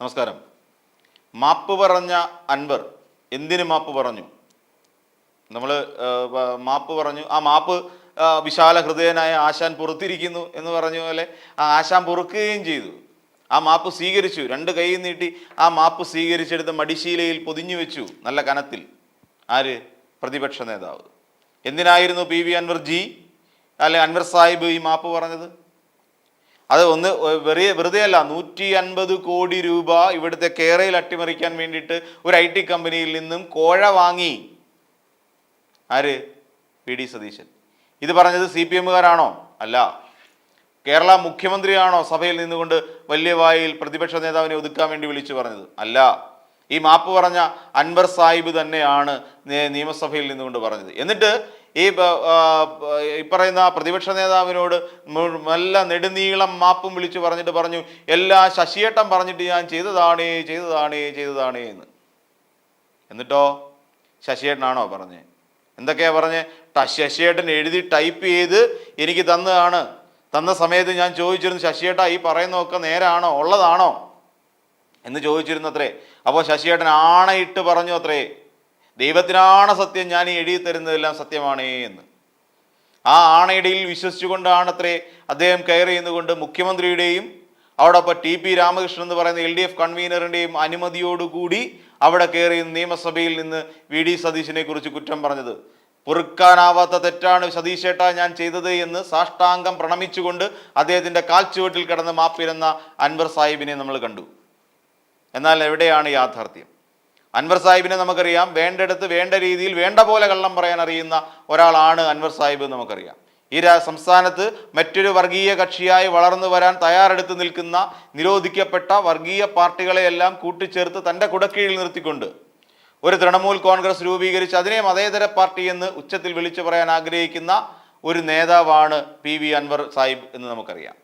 നമസ്കാരം. മാപ്പ് പറഞ്ഞ അൻവർ എന്തിനു മാപ്പ് പറഞ്ഞു? നമ്മൾ മാപ്പ് പറഞ്ഞു. ആ മാപ്പ് വിശാല ഹൃദയനായ ആശാൻ പുറത്തിരിക്കുന്നു എന്ന് പറഞ്ഞ പോലെ ആ ആശാൻ പൊറുക്കുകയും ചെയ്തു. ആ മാപ്പ് സ്വീകരിച്ചു. രണ്ട് കൈ നീട്ടി ആ മാപ്പ് സ്വീകരിച്ചെടുത്ത് മടിശീലയിൽ പൊതിഞ്ഞു വെച്ചു, നല്ല കനത്തിൽ. ആര്? പ്രതിപക്ഷ നേതാവ്. എന്തിനായിരുന്നു PV അൻവർ ജി അല്ലെ അൻവർ സാഹിബ് ഈ മാപ്പ് പറഞ്ഞത്? അത് വെറുതെ അല്ല. 150 കോടി രൂപ ഇവിടുത്തെ കേരയിൽ അട്ടിമറിക്കാൻ വേണ്ടിയിട്ട് ഒരു IT കമ്പനിയിൽ നിന്നും കോഴ വാങ്ങി. ആര്? PD സതീശൻ. ഇത് പറഞ്ഞത് CPM-കാരാണോ? അല്ല. കേരള മുഖ്യമന്ത്രിയാണോ സഭയിൽ നിന്നുകൊണ്ട് വലിയ വായിൽ പ്രതിപക്ഷ നേതാവിനെ ഒതുക്കാൻ വേണ്ടി വിളിച്ചു പറഞ്ഞത്? അല്ല. ഈ മാപ്പ് പറഞ്ഞ അൻവർ സാഹിബ് തന്നെയാണ് നിയമസഭയിൽ നിന്നുകൊണ്ട് പറഞ്ഞത്. എന്നിട്ട് ഈ പറയുന്ന പ്രതിപക്ഷ നേതാവിനോട് നല്ല നെടുനീളം മാപ്പും വിളിച്ചു പറഞ്ഞിട്ട് പറഞ്ഞു, എല്ലാ ശശിയേട്ടൻ പറഞ്ഞിട്ട് ഞാൻ ചെയ്തതാണേ എന്ന്. എന്നിട്ടോ ശശിയേട്ടനാണോ പറഞ്ഞേ? എന്തൊക്കെയാ പറഞ്ഞേ? ശശിയേട്ടൻ എഴുതി ടൈപ്പ് ചെയ്ത് എനിക്ക് തന്ന സമയത്ത് ഞാൻ ചോദിച്ചിരുന്നു, ശശിയേട്ടാ ഈ പറയുന്നതൊക്കെ നേരാണോ, ഉള്ളതാണോ എന്ന് ചോദിച്ചിരുന്നു അത്രേ. അപ്പോൾ ശശിയേട്ടൻ ആണയിട്ട് പറഞ്ഞു അത്രേ, ദൈവത്തിനാണ് സത്യം, ഞാൻ ഈ എഴുതി തരുന്നതെല്ലാം സത്യമാണേ എന്ന്. ആ ആണയിടയിൽ വിശ്വസിച്ചുകൊണ്ടാണ് അത്രേ അദ്ദേഹം കയറി ചെയ്യുന്നുകൊണ്ട് മുഖ്യമന്ത്രിയുടെയും അവിടൊപ്പം TP രാമകൃഷ്ണൻ എന്ന് പറയുന്ന LDF കൺവീനറിൻ്റെയും അനുമതിയോടുകൂടി അവിടെ കയറി നിയമസഭയിൽ നിന്ന് VD സതീശനെ കുറിച്ച് കുറ്റം പറഞ്ഞത്. പൊറുക്കാനാവാത്ത തെറ്റാണ് സതീശേട്ടാ ഞാൻ ചെയ്തത് എന്ന് സാഷ്ടാംഗം പ്രണമിച്ചുകൊണ്ട് അദ്ദേഹത്തിൻ്റെ കാൽച്ചുവട്ടിൽ കിടന്ന് മാപ്പിരുന്ന അൻവർ സാഹിബിനെ നമ്മൾ കണ്ടു. എന്നാൽ എവിടെയാണ് യാഥാർത്ഥ്യം? അൻവർ സാഹിബിനെ നമുക്കറിയാം, വേണ്ടടുത്ത് വേണ്ട രീതിയിൽ വേണ്ട പോലെ കള്ളം പറയാൻ അറിയുന്ന ഒരാളാണ് അൻവർ സാഹിബ് നമുക്കറിയാം. ഈ സംസ്ഥാനത്ത് മറ്റൊരു വർഗീയ കക്ഷിയായി വളർന്നു വരാൻ തയ്യാറെടുത്ത് നിൽക്കുന്ന നിരോധിക്കപ്പെട്ട വർഗീയ പാർട്ടികളെയെല്ലാം കൂട്ടിച്ചേർത്ത് തൻ്റെ കുടക്കീഴിൽ നിർത്തിക്കൊണ്ട് ഒരു തൃണമൂൽ കോൺഗ്രസ് രൂപീകരിച്ച് അതിനെ മതേതര പാർട്ടി എന്ന് ഉച്ചത്തിൽ വിളിച്ചു പറയാൻ ആഗ്രഹിക്കുന്ന ഒരു നേതാവാണ് PV അൻവർ സാഹിബ് എന്ന് നമുക്കറിയാം.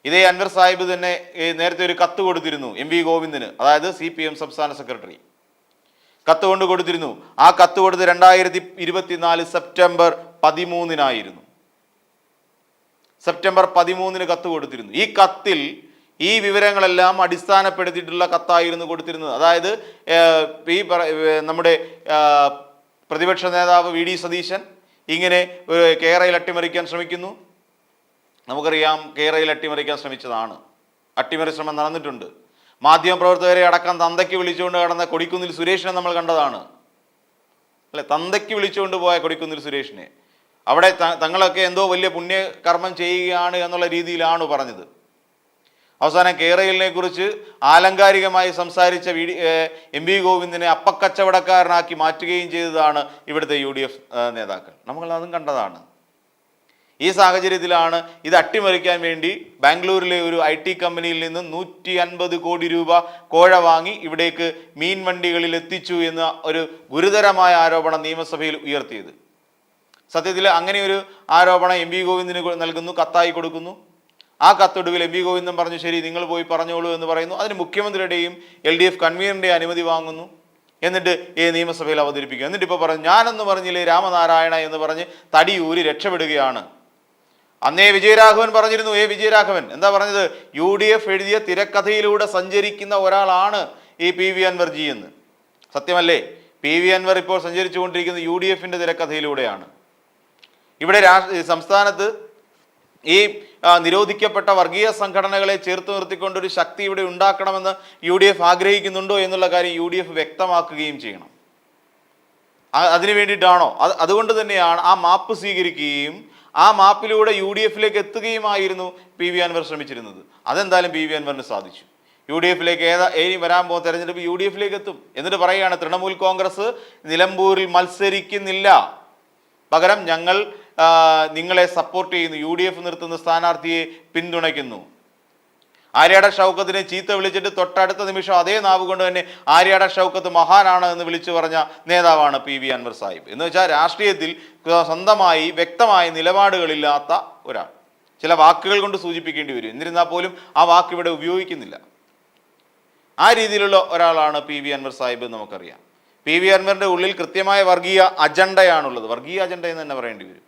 ഇതേ അൻവർ സാഹിബ് തന്നെ നേരത്തെ ഒരു കത്ത് കൊടുത്തിരുന്നു MV ഗോവിന്ദന്, അതായത് CPM സംസ്ഥാന സെക്രട്ടറി. കത്ത് കൊണ്ട് കൊടുത്തിരുന്നു. ആ കത്ത് കൊടുത്ത് 2024 സെപ്റ്റംബർ 13 സെപ്റ്റംബർ 13 കത്ത് കൊടുത്തിരുന്നു. ഈ കത്തിൽ ഈ വിവരങ്ങളെല്ലാം അടിസ്ഥാനപ്പെടുത്തിയിട്ടുള്ള കത്തായിരുന്നു കൊടുത്തിരുന്നത്. അതായത് നമ്മുടെ പ്രതിപക്ഷ നേതാവ് VD സതീശൻ ഇങ്ങനെ ഒരു കേരയിൽ അട്ടിമറിക്കാൻ ശ്രമിക്കുന്നു. നമുക്കറിയാം, കേരയിൽ അട്ടിമറിക്കാൻ ശ്രമിച്ചതാണ്. അട്ടിമറി ശ്രമം നടന്നിട്ടുണ്ട്. മാധ്യമപ്രവർത്തകരെ അടക്കം തന്തയ്ക്ക് വിളിച്ചുകൊണ്ട് കടന്ന കൊടിക്കുന്നിൽ സുരേഷിനെ നമ്മൾ കണ്ടതാണ് അല്ലെ. തന്തയ്ക്ക് വിളിച്ചുകൊണ്ട് പോയ കൊടിക്കുന്നിൽ സുരേഷിനെ അവിടെ തങ്ങളൊക്കെ എന്തോ വലിയ പുണ്യകർമ്മം ചെയ്യുകയാണ് എന്നുള്ള രീതിയിലാണ് പറഞ്ഞത്. അവസാനം കേരളിനെ കുറിച്ച് ആലങ്കാരികമായി സംസാരിച്ച MV ഗോവിന്ദനെ അപ്പക്കച്ചവടക്കാരനാക്കി മാറ്റുകയും ചെയ്തതാണ് ഇവിടുത്തെ UDF നേതാക്കൾ. നമ്മൾ അതും കണ്ടതാണ്. ഈ സാഹചര്യത്തിലാണ് ഇത് അട്ടിമറിക്കാൻ വേണ്ടി ബാംഗ്ലൂരിലെ ഒരു IT കമ്പനിയിൽ നിന്ന് 150 കോടി രൂപ കോഴ വാങ്ങി ഇവിടേക്ക് മീൻ വണ്ടികളിൽ എത്തിച്ചു എന്ന ഒരു ഗുരുതരമായ ആരോപണം നിയമസഭയിൽ ഉയർത്തിയത്. സത്യത്തിൽ അങ്ങനെ ഒരു ആരോപണം MV ഗോവിന്ദന് നൽകുന്നു, കത്തായി കൊടുക്കുന്നു. ആ കത്തൊടുവിൽ MV ഗോവിന്ദൻ പറഞ്ഞു, ശരി നിങ്ങൾ പോയി പറഞ്ഞോളൂ എന്ന് പറയുന്നു. അതിന് മുഖ്യമന്ത്രിയുടെയും LDF കൺവീനറിൻ്റെയും അനുമതി വാങ്ങുന്നു. എന്നിട്ട് നിയമസഭയിൽ അവതരിപ്പിക്കുക. എന്നിട്ട് ഇപ്പോൾ പറഞ്ഞു, ഞാനെന്ന് പറഞ്ഞില്ലേ രാമനാരായണ എന്ന് പറഞ്ഞ് തടിയൂരി രക്ഷപ്പെടുകയാണ്. അന്നേ വിജയരാഘവൻ പറഞ്ഞിരുന്നു. വിജയരാഘവൻ എന്താ പറഞ്ഞത്? UDF എഴുതിയ തിരക്കഥയിലൂടെ സഞ്ചരിക്കുന്ന ഒരാളാണ് ഈ PV അൻവർ ജി എന്ന്. സത്യമല്ലേ? PV അൻവർ ഇപ്പോൾ സഞ്ചരിച്ചു കൊണ്ടിരിക്കുന്നത് UDF-ന്റെ തിരക്കഥയിലൂടെയാണ്. ഇവിടെ സംസ്ഥാനത്ത് ഈ നിരോധിക്കപ്പെട്ട വർഗീയ സംഘടനകളെ ചേർത്ത് നിർത്തിക്കൊണ്ടൊരു ശക്തി ഇവിടെ ഉണ്ടാക്കണമെന്ന് UDF ആഗ്രഹിക്കുന്നുണ്ടോ എന്നുള്ള കാര്യം UDF വ്യക്തമാക്കുകയും ചെയ്യണം. അതിനു വേണ്ടിയിട്ടാണോ? അതുകൊണ്ട് തന്നെയാണ് ആ മാപ്പ് സ്വീകരിക്കുകയും ആ മാപ്പിലൂടെ UDF-ലേക്ക് എത്തുകയുമായിരുന്നു PV അൻവർ ശ്രമിച്ചിരുന്നത്. അതെന്തായാലും PV അൻവറിന് സാധിച്ചു. UDF-ലേക്ക് ഇനി വരാൻ പോകുന്ന തെരഞ്ഞെടുപ്പ് UDF-ലേക്ക് എത്തും. എന്നിട്ട് പറയുകയാണ്, തൃണമൂൽ കോൺഗ്രസ് നിലമ്പൂരിൽ മത്സരിക്കുന്നില്ല, പകരം ഞങ്ങൾ നിങ്ങളെ സപ്പോർട്ട് ചെയ്യുന്നു, UDF നിർത്തുന്ന സ്ഥാനാർത്ഥിയെ പിന്തുണയ്ക്കുന്നു. ആര്യാട ഷൗക്കത്തിനെ ചീത്ത വിളിച്ചിട്ട് തൊട്ടടുത്ത നിമിഷം അതേ നാവ് കൊണ്ട് തന്നെ ആര്യാട ഷൗക്കത്ത് മഹാനാണ് എന്ന് വിളിച്ചു പറഞ്ഞ നേതാവാണ് PV അൻവർ സാഹിബ്. എന്ന് വെച്ചാൽ രാഷ്ട്രീയത്തിൽ സ്വന്തമായി വ്യക്തമായ നിലപാടുകളില്ലാത്ത ഒരാൾ. ചില വാക്കുകൾ കൊണ്ട് സൂചിപ്പിക്കേണ്ടി വരും, എന്നിരുന്നാൽ പോലും ആ വാക്ക് ഇവിടെ ഉപയോഗിക്കുന്നില്ല. ആ രീതിയിലുള്ള ഒരാളാണ് PV അൻവർ സാഹിബ് എന്ന് നമുക്കറിയാം. PV അൻവറിൻ്റെ ഉള്ളിൽ കൃത്യമായ വർഗീയ അജണ്ടയാണുള്ളത്. വർഗീയ അജണ്ട എന്ന് തന്നെ പറയേണ്ടി വരും.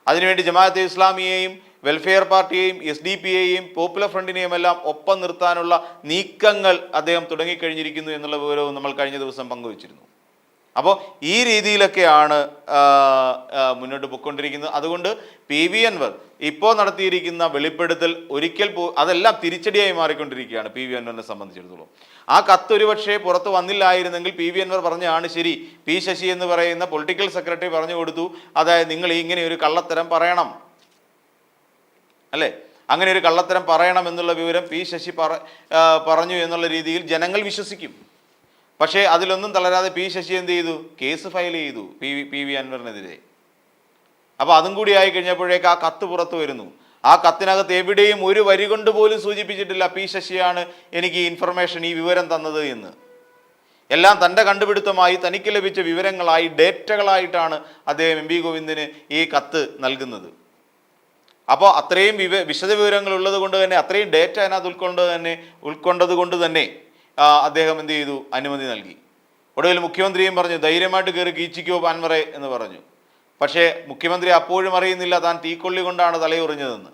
അതിനുവേണ്ടി ജമാഅത്തെ ഇസ്ലാമിയെയും വെൽഫെയർ പാർട്ടിയെയും SDP-യെയും പോപ്പുലർ ഫ്രണ്ടിനെയും എല്ലാം ഒപ്പം നിർത്താനുള്ള നീക്കങ്ങൾ അദ്ദേഹം തുടങ്ങിക്കഴിഞ്ഞിരിക്കുന്നു എന്നുള്ള വിവരവും നമ്മൾ കഴിഞ്ഞ ദിവസം പങ്കുവച്ചിരുന്നു. അപ്പോൾ ഈ രീതിയിലൊക്കെയാണ് മുന്നോട്ട് പോയിക്കൊണ്ടിരിക്കുന്നത്. അതുകൊണ്ട് PV അൻവർ ഇപ്പോൾ നടത്തിയിരിക്കുന്ന വെളിപ്പെടുത്തൽ അതെല്ലാം തിരിച്ചടിയായി മാറിക്കൊണ്ടിരിക്കുകയാണ് PV അൻവറിനെ സംബന്ധിച്ചിടത്തോളം. ആ കത്ത് ഒരുപക്ഷെ പുറത്ത് വന്നില്ലായിരുന്നെങ്കിൽ PV അൻവർ പറഞ്ഞാണ് ശരി, P ശശി എന്ന് പറയുന്ന പൊളിറ്റിക്കൽ സെക്രട്ടറി പറഞ്ഞു കൊടുത്തു, അതായത് നിങ്ങൾ ഇങ്ങനെ ഒരു കള്ളത്തരം പറയണം, അല്ലേ, അങ്ങനെ ഒരു കള്ളത്തരം പറയണം എന്നുള്ള വിവരം P ശശി പറഞ്ഞു എന്നുള്ള രീതിയിൽ ജനങ്ങൾ വിശ്വസിക്കും. പക്ഷേ അതിലൊന്നും തളരാതെ P ശശി എന്ത് ചെയ്തു? കേസ് ഫയൽ ചെയ്തു PV അൻവറിനെതിരെ. അപ്പോൾ അതും കൂടി ആയി കഴിഞ്ഞപ്പോഴേക്ക് ആ കത്ത് പുറത്തു വരുന്നു. ആ കത്തിനകത്ത് എവിടെയും ഒരു വരി കൊണ്ട് പോലും സൂചിപ്പിച്ചിട്ടില്ല P ശശിയാണ് എനിക്ക് ഈ ഇൻഫർമേഷൻ, ഈ വിവരം തന്നത് എന്ന്. എല്ലാം തൻ്റെ കണ്ടുപിടുത്തമായി തനിക്ക് ലഭിച്ച വിവരങ്ങളായി ഡേറ്റകളായിട്ടാണ് അദ്ദേഹം MV ഗോവിന്ദന് ഈ കത്ത് നൽകുന്നത്. അപ്പോൾ അത്രയും വിശദ വിവരങ്ങൾ ഉള്ളത് കൊണ്ട് തന്നെ, അത്രയും ഡേറ്റ അതിനകത്ത് ഉൾക്കൊണ്ടത് കൊണ്ട് തന്നെ അദ്ദേഹം എന്ത് ചെയ്തു? അനുമതി നൽകി. ഒടുവിൽ മുഖ്യമന്ത്രിയും പറഞ്ഞു ധൈര്യമായിട്ട് കയറി കീച്ചിക്കോ അൻവറെ എന്ന് പറഞ്ഞു. പക്ഷേ മുഖ്യമന്ത്രി അപ്പോഴും അറിയുന്നില്ല താൻ തീക്കൊള്ളി കൊണ്ടാണ് തലയുറിഞ്ഞതെന്ന്.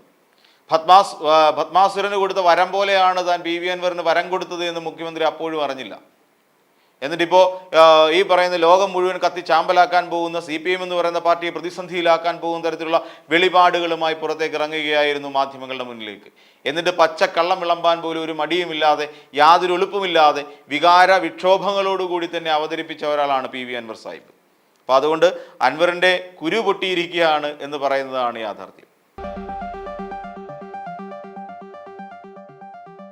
ഭദ്മാസുരന് കൊടുത്ത വരം പോലെയാണ് താൻ PV അൻവറിന് വരം കൊടുത്തത് എന്ന് മുഖ്യമന്ത്രി അപ്പോഴും അറിഞ്ഞില്ല. എന്നിട്ടിപ്പോൾ ഈ പറയുന്ന ലോകം മുഴുവൻ കത്തി ചാമ്പലാക്കാൻ പോകുന്ന CPM എന്ന് പറയുന്ന പാർട്ടിയെ പ്രതിസന്ധിയിലാക്കാൻ പോകുന്ന തരത്തിലുള്ള വെളിപാടുകളുമായി പുറത്തേക്ക് ഇറങ്ങുകയായിരുന്നു മാധ്യമങ്ങളുടെ മുന്നിലേക്ക്. എന്നിട്ട് പച്ചക്കള്ളം വിളമ്പാൻ പോലും ഒരു മടിയുമില്ലാതെ, യാതൊരു എളുപ്പമില്ലാതെ, വികാര വിക്ഷോഭങ്ങളോടുകൂടി തന്നെ അവതരിപ്പിച്ച ഒരാളാണ് PV അൻവർ സാഹിബ്. അപ്പോൾ അതുകൊണ്ട് അൻവറിൻ്റെ കുരു പൊട്ടിയിരിക്കുകയാണ് എന്ന് പറയുന്നതാണ് യാഥാർത്ഥ്യം.